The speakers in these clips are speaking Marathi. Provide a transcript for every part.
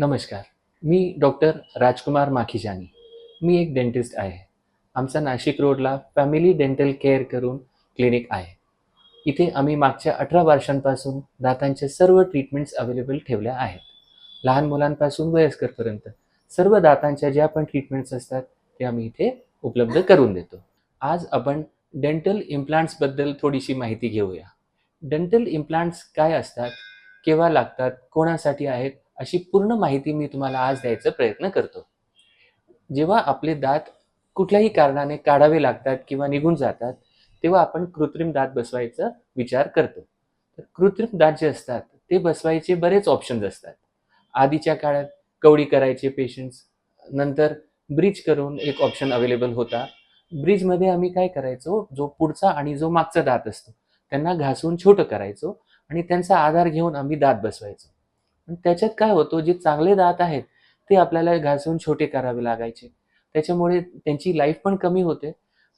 नमस्कार. मी डॉक्टर राजकुमार माखीजानी. मी एक डेंटिस्ट आहे. आमचा नाशिक रोडला फॅमिली डेंटल केअर करून क्लिनिक आहे. इथे आम्ही मागच्या 18 वर्षांपासून दातांच्या सर्व ट्रीटमेंट्स अवेलेबल ठेवल्या आहेत. लहान मुलांपासून वयस्करपर्यंत सर्व दातांच्या ज्या पण ट्रीटमेंट्स असतात, ते आम्ही इथे उपलब्ध करून देतो. आज आपण डेंटल इम्प्लांट्सबद्दल थोडीशी माहिती घेऊया. डेंटल इम्प्लांट्स काय असतात, केव्हा लागतात, कोणासाठी आहेत, अशी पूर्ण माहिती मी तुम्हाला आज द्यायचा प्रयत्न करतो. जेव्हा आपले दात कुठल्याही कारणाने काढावे लागतात किंवा निघून जातात, तेव्हा आपण कृत्रिम दात बसवायचा विचार करतो. तर कृत्रिम दात जे असतात, ते बसवायचे बरेच ऑप्शन्स असतात. आधीच्या काळात कवडी करायचे पेशंट्स, नंतर ब्रिज करून एक ऑप्शन अवेलेबल होता. ब्रिजमध्ये आम्ही काय करायचो, जो पुढचा आणि जो मागचा दात असतो, त्यांना घासून छोटं करायचो आणि त्यांचा आधार घेऊन आम्ही दात बसवायचो. पण त्याच्यात काय होतं, जे चांगले दात आहेत, ते आपल्याला घासून छोटे करावे लागायचे. त्याच्यामुळे त्यांची लाईफ पण कमी होते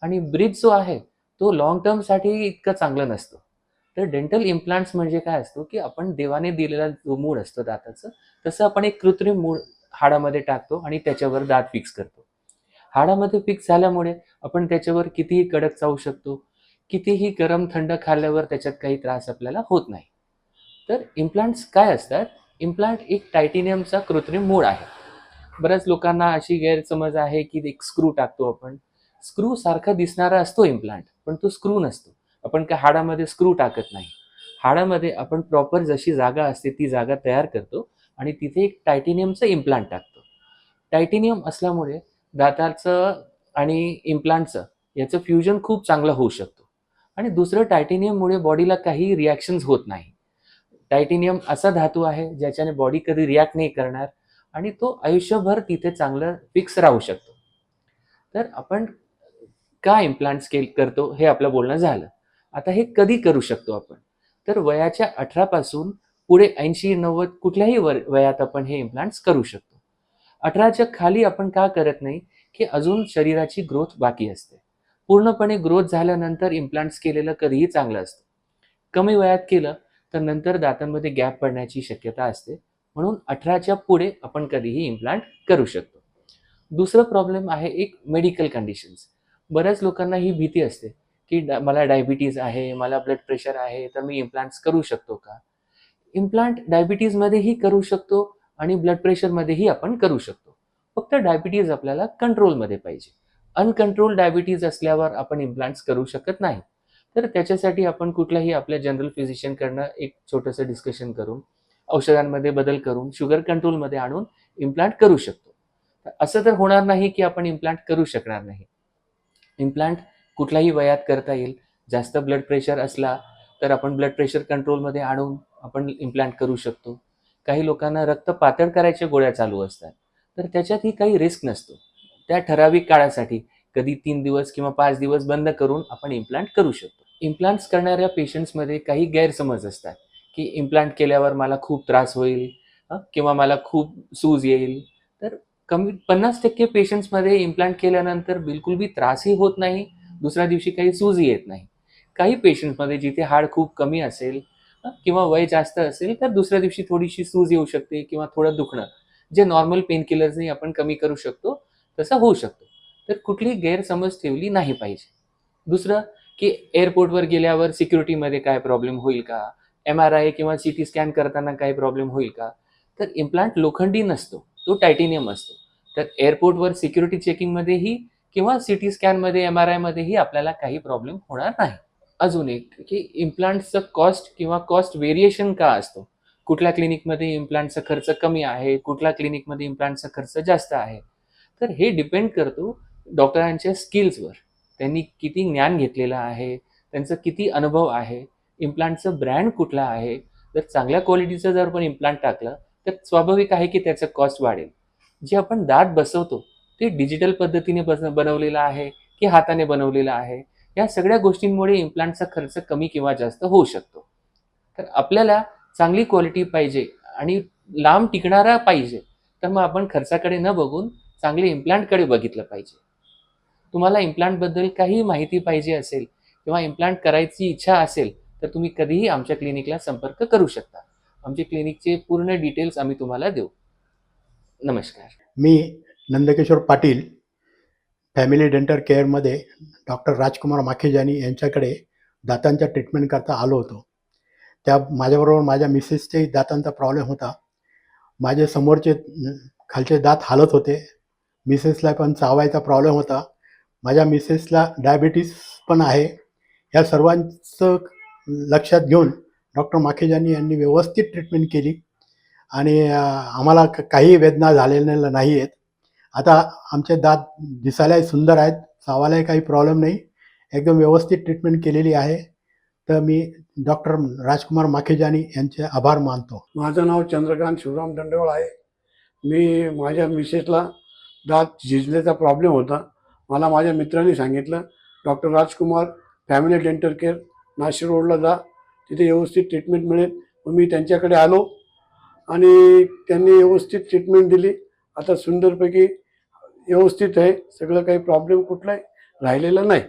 आणि ब्रिज जो आहे, तो लाँग टर्मसाठी इतकं चांगलं नसतं. तर डेंटल इम्प्लांट्स म्हणजे काय असतो, की आपण देवाने दिलेला जो मूळ असतो दाताचं, तसं आपण एक कृत्रिम मूळ हाडामध्ये टाकतो आणि त्याच्यावर दात फिक्स करतो. हाडामध्ये फिक्स झाल्यामुळे आपण त्याच्यावर कितीही कडक चावू शकतो, कितीही गरम थंड खाल्ल्यावर त्याच्यात काही त्रास आपल्याला होत नाही. तर इम्प्लांट्स काय असतात? इम्प्लांट एक टायटेनियमचा कृत्रिम मूळ आहे. बऱ्याच लोकांना अशी गैरसमज आहे, की एक स्क्रू टाकतो आपण. स्क्रू सारखा दिसणारा असतो इम्प्लांट, पण तो स्क्रू नसतो. आपण काय हाडामध्ये स्क्रू टाकत नाही. हाडामध्ये आपण प्रॉपर जशी जागा असते ती जागा तयार करतो आणि तिथे एक टायटेनियमचं इम्प्लांट टाकतो. टायटेनियम असल्यामुळे दाताचं आणि इम्प्लांटचं याचं फ्युजन खूप चांगलं होऊ शकतो आणि दुसरं टायटेनियममुळे बॉडीला काही रिॲक्शन्स होत नाही. टायटेनियम असा धातू आहे ज्याच्याने बॉडी कधी रिॲक्ट नाही करणार आणि तो आयुष्यभर तिथे चांगलं फिक्स राहू शकतो. तर आपण का इम्प्लांट्स करतो हे आपलं बोलणं झालं. आता हे कधी करू शकतो आपण? तर वयाच्या 18 पासून पुढे 80-90 कुठल्याही वयात आपण हे इम्प्लांट्स करू शकतो. 18च्या खाली आपण का करत नाही, की अजून शरीराची ग्रोथ बाकी असते. पूर्णपणे ग्रोथ झाल्यानंतर इम्प्लांट्स केलेलं कधीही चांगलं असतं. कमी वयात केलं तर नंतर दातांमध्ये गॅप पडण्याची शक्यता असते. म्हणून 18च्या पुढे आपण कधीही इम्प्लांट करू शकतो. दुसरं प्रॉब्लेम आहे एक मेडिकल कंडिशन्स. बऱ्याच लोकांना ही भीती असते, की मला डायबिटीज आहे, मला ब्लड प्रेशर आहे, तर मी इम्प्लांट्स करू शकतो का? इम्प्लांट डायबिटीजमध्येही करू शकतो आणि ब्लड प्रेशरमध्येही आपण करू शकतो. फक्त डायबिटीज आपल्याला कंट्रोलमध्ये पाहिजे. अनकंट्रोल डायबिटीज असल्यावर आपण इम्प्लांट्स करू शकत नाही. तर त्याच्यासाठी आपण कुठल्याही आपल्या जनरल फिजिशियनकडनं एक छोटंसं डिस्कशन करून, औषधांमध्ये बदल करून, शुगर कंट्रोलमध्ये आणून इम्प्लांट करू शकतो. असं तर होणार नाही, की आपण इम्प्लांट करू शकणार नाही. इम्प्लांट कुठल्याही वयात करता येईल. जास्त ब्लड प्रेशर असला तर आपण ब्लड प्रेशर कंट्रोलमध्ये आणून आपण इम्प्लांट करू शकतो. काही लोकांना रक्त पातळ करायच्या गोळ्या चालू असतात. तर त्याच्यातही काही रिस्क नसतो. त्या ठराविक काळासाठी कधी 3 दिवस किंवा 5 दिवस बंद करून आपण इम्प्लांट करू शकतो. इम्प्लांट्स करणाऱ्या पेशंट्समध्ये काही गैरसमज असतात, की इम्प्लांट केल्यावर मला खूप त्रास होईल किंवा मला खूप सूज येईल. तर कमी 50% पेशंट्समध्ये इम्प्लांट केल्यानंतर बिलकुल बी त्रासही होत नाही, दुसऱ्या दिवशी काही सूजही येत नाही. काही पेशंट्समध्ये जिथे हाड खूप कमी असेल किंवा वय जास्त असेल, तर दुसऱ्या दिवशी थोडीशी सूज येऊ शकते किंवा थोडं दुखणं, जे नॉर्मल पेन किलर्सनी आपण कमी करू शकतो, तसं होऊ शकतो. तर कुठलीही गैरसमज ठेवली नाही पाहिजे. दुसरं, की एअरपोर्टवर गेल्यावर सिक्युरिटीमध्ये काय प्रॉब्लेम होईल का? एम-आर-आय किंवा सीटी स्कॅन करताना काही प्रॉब्लेम होईल का? तर इम्प्लांट लोखंडी नसतो, तो टायटेनियम असतो. तर एअरपोर्टवर सिक्युरिटी चेकिंगमध्येही किंवा सीटी स्कॅनमध्ये, एम-आर-आयमध्येही आपल्याला काही प्रॉब्लेम होणार नाही. अजून एक, की इम्प्लांट्सचं कॉस्ट किंवा कॉस्ट व्हेरिएशन का असतो? कुठल्या क्लिनिकमध्ये इम्प्लांटचा खर्च कमी आहे, कुठल्या क्लिनिकमध्ये इम्प्लांटचा खर्च जास्त आहे. तर हे डिपेंड करतो डॉक्टरांच्या स्किल्सवर. त्यांनी किती ज्ञान घेतलेलं आहे, त्यांचा किती अनुभव आहे, इम्प्लांटचं ब्रँड कुठला आहे. जर चांगल्या क्वालिटीचं जर आपण इम्प्लांट टाकलं, तर स्वाभाविक आहे की त्याचं कॉस्ट वाढेल. जे आपण दात बसवतो, ते डिजिटल पद्धतीने बनवलेलं आहे की हाताने बनवलेलं आहे. या सगळ्या गोष्टींमुळे इम्प्लांटचा खर्च कमी किंवा जास्त होऊ शकतो. तर आपल्याला चांगली क्वालिटी पाहिजे आणि लांब टिकणारा पाहिजे, तर मग आपण खर्चाकडे न बघून चांगले इम्प्लांटकडे बघितलं पाहिजे. तुम्हाला इम्प्लांटबद्दल काही माहिती पाहिजे असेल किंवा इम्प्लांट करायची इच्छा असेल, तर तुम्ही कधीही आमच्या क्लिनिकला संपर्क करू शकता. आमच्या क्लिनिकचे पूर्ण डिटेल्स आम्ही तुम्हाला देऊ. नमस्कार. मी नंदकिशोर पाटील फॅमिली डेंटल केअरमध्ये डॉक्टर राजकुमार माखीजानी यांच्याकडे दातांच्या ट्रीटमेंटकरता आलो होतो. माझ्याबरोबर माझ्या मिसेसच्याही दातांचा प्रॉब्लेम होता. माझे समोरचे खालचे दात हालत होते. मिसेसला पण चावायचा प्रॉब्लेम होता. माझ्या मिसेसला डायबिटीस पण आहे. या सर्वांचं लक्षात घेऊन डॉक्टर माखीजानी यांनी व्यवस्थित ट्रीटमेंट केली आणि आम्हाला काही वेदना झालेल्या नाही आहेत. आता आमचे दात दिसायलाही सुंदर आहेत, चावायलाही काही प्रॉब्लेम नाही. एकदम व्यवस्थित ट्रीटमेंट केलेली आहे. तर मी डॉक्टर राजकुमार माखीजानी यांचे आभार मानतो. माझं नाव चंद्रकांत शिवराम दंडेवाळ आहे. मी माझ्या मिसेसला दात झिजल्याचा प्रॉब्लेम होता. मला माझ्या मित्रांनी सांगितलं डॉक्टर राजकुमार फॅमिली डेंटल केअर नाशिक रोडला जा, तिथे व्यवस्थित ट्रीटमेंट मिळेल. मग मी त्यांच्याकडे आलो आणि त्यांनी व्यवस्थित ट्रीटमेंट दिली. आता सुंदरपैकी व्यवस्थित आहे. सगळं काही प्रॉब्लेम कुठलाही राहिलेला नाही.